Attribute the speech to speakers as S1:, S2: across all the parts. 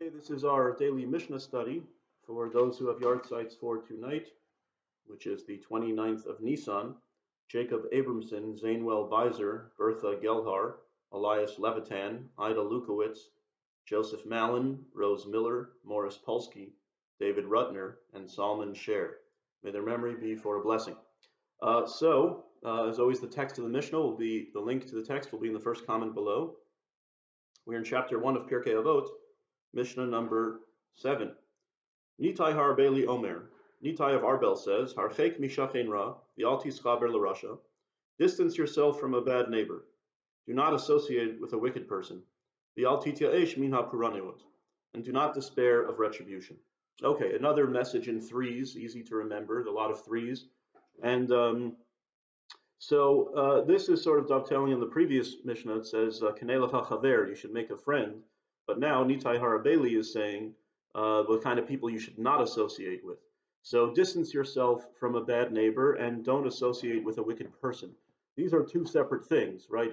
S1: Okay, this is our daily Mishnah study for those who have yard sites for tonight, which is the 29th of Nisan. Jacob Abramson, Zainwell Beiser, Bertha Gelhar, Elias Levitan, Ida Lukowitz, Joseph Mallon, Rose Miller, Morris Polsky, David Rutner, and Salman Sher. May their memory be for a blessing. As always, the text of the Mishnah will be, the link to the text will be in the first comment below. We're in chapter 1 of Pirkei Avot, Mishnah number 7. Nitai Harbeli Omer. Nitai of Arbel says, Harchek mishachen ra, v'al tischaber l'rasha. Distance yourself from a bad neighbor. Do not associate with a wicked person. V'al tityaesh min ha'puraniot. And do not despair of retribution. Okay, another message in threes, easy to remember, a lot of threes. And this is sort of dovetailing in the previous Mishnah. It says, Kanei lecha chaver, you should make a friend. But now Nitai Harabeli is saying the kind of people you should not associate with. So distance yourself from a bad neighbor and don't associate with a wicked person. These are two separate things, right?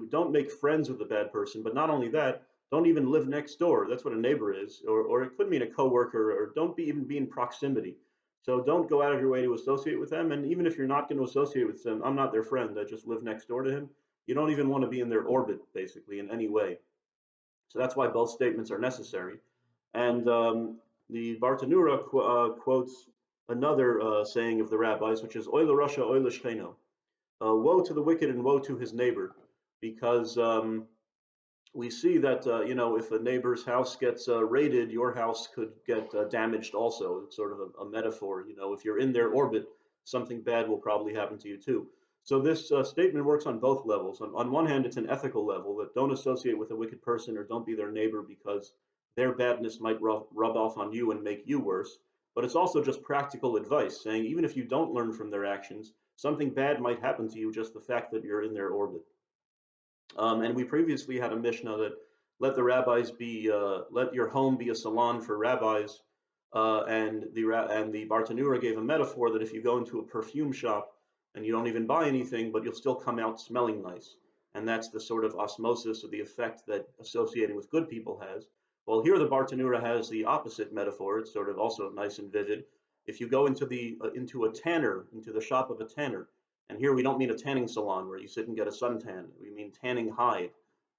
S1: Don't make friends with a bad person, but not only that, don't even live next door. That's what a neighbor is, or it could mean a coworker, or don't even be in proximity. So don't go out of your way to associate with them. And even if you're not going to associate with them, I'm not their friend. I just live next door to him. You don't even want to be in their orbit, basically, in any way. So that's why both statements are necessary. And the Bartanura quotes another saying of the rabbis, which is "Oy l'rasha, oy l'shcheno," woe to the wicked and woe to his neighbor, because we see that if a neighbor's house gets raided, your house could get damaged also. It's sort of a metaphor. If you're in their orbit, something bad will probably happen to you too. So this statement works on both levels. On one hand, it's an ethical level that don't associate with a wicked person or don't be their neighbor because their badness might rub off on you and make you worse. But it's also just practical advice, saying even if you don't learn from their actions, something bad might happen to you just the fact that you're in their orbit. And we previously had a Mishnah that let the rabbis let your home be a salon for rabbis, and the Bartanura gave a metaphor that if you go into a perfume shop and you don't even buy anything, but you'll still come out smelling nice, and that's the sort of osmosis or the effect that associating with good people has. Well, here the Bartanura has the opposite metaphor. It's sort of also nice and vivid. If you go into into the shop of a tanner, and here we don't mean a tanning salon where you sit and get a suntan. We mean tanning hide.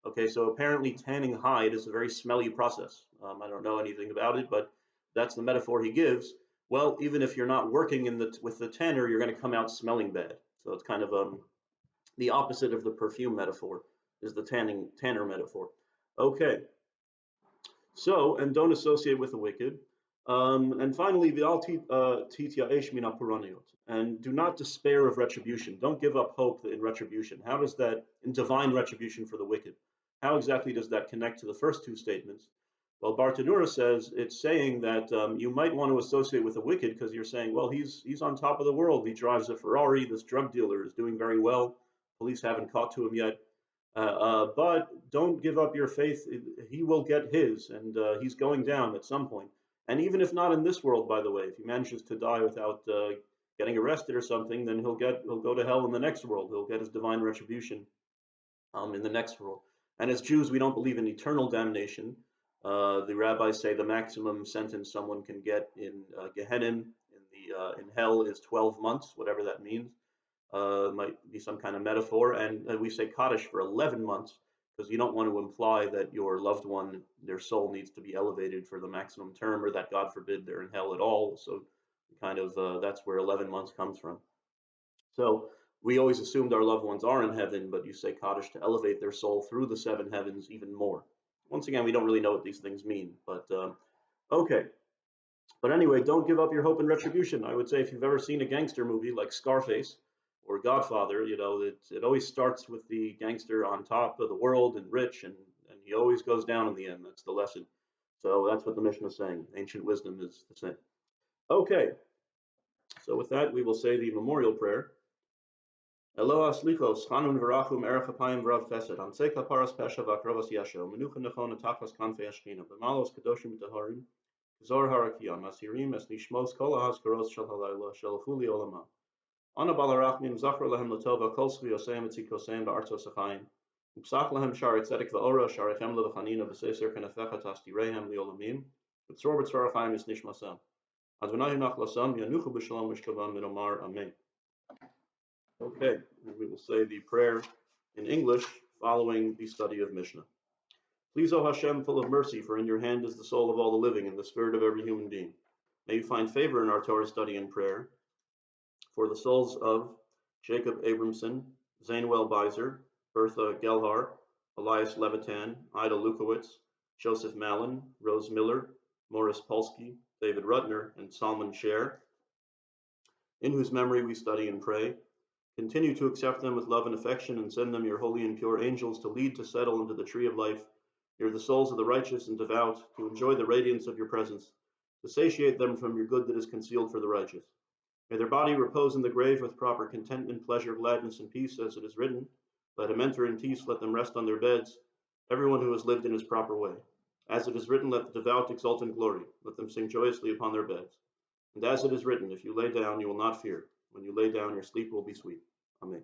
S1: Okay, so apparently tanning hide is a very smelly process. I don't know anything about it, but that's the metaphor he gives. Well, even if you're not working with the tanner, you're going to come out smelling bad. So it's kind of the opposite of the perfume metaphor is the tanner metaphor. Okay, so and don't associate with the wicked. And finally, and do not despair of retribution. Don't give up hope in retribution. How does that, in divine retribution for the wicked, how exactly does that connect to the first two statements? Well, Bartanura says it's saying that you might want to associate with the wicked because you're saying, well, he's on top of the world. He drives a Ferrari. This drug dealer is doing very well. Police haven't caught to him yet. But don't give up your faith. He will get his, and he's going down at some point. And even if not in this world, by the way, if he manages to die without getting arrested or something, then he'll go to hell in the next world. He'll get his divine retribution in the next world. And as Jews, we don't believe in eternal damnation. The rabbis say the maximum sentence someone can get in Gehenna, in hell, is 12 months, whatever that means. Might be some kind of metaphor, and we say Kaddish for 11 months because you don't want to imply that your loved one, their soul needs to be elevated for the maximum term, or that God forbid they're in hell at all. So kind of that's where 11 months comes from. So we always assumed our loved ones are in heaven, but you say Kaddish to elevate their soul through the seven heavens even more. Once again, we don't really know what these things mean, but okay. But anyway, don't give up your hope in retribution. I would say if you've ever seen a gangster movie like Scarface or Godfather, it always starts with the gangster on top of the world and rich, and he always goes down in the end. That's the lesson. So that's what the Mishnah is saying. Ancient wisdom is the same. Okay, so with that, we will say the memorial prayer. Eloah slichos, chanun v'rachum, erech hapayim v'rav chesed, amsei kaparas pesha v'akrovas yasho, menucha nechon atachas kanfei ashkina, b'malos kadoshim v'taharim, zor harakiam, asirim es nishmos kol ahazkaros shel halayla, shel chuli olama. Ana balarachmim zachor lehem latova kol zchuyosem etzikoseim ba'artzos achayim, Upsach lahem shari tzedek va'ora sharichem levachanina b'seser kenefecha tastirehem liolamim. B'tzor b'tzor achayim is nishmasem. Adonai nachlasam yanuchu b'shalom mishkavam minomar amen. Okay, and we will say the prayer in English following the study of Mishnah. Please, O Hashem, full of mercy, for in your hand is the soul of all the living and the spirit of every human being. May you find favor in our Torah study and prayer for the souls of Jacob Abramson, Zainwell Beiser, Bertha Gelhar, Elias Levitan, Ida Lukowitz, Joseph Mallon, Rose Miller, Morris Polsky, David Rutner, and Salman Sher, in whose memory we study and pray. Continue to accept them with love and affection, and send them your holy and pure angels to lead to settle into the tree of life. You're the souls of the righteous and devout, to enjoy the radiance of your presence, to satiate them from your good that is concealed for the righteous. May their body repose in the grave with proper contentment, pleasure, gladness, and peace, as it is written. Let him enter in peace, let them rest on their beds, everyone who has lived in his proper way. As it is written, let the devout exult in glory, let them sing joyously upon their beds. And as it is written, if you lay down, you will not fear. When you lay down, your sleep will be sweet. Amen.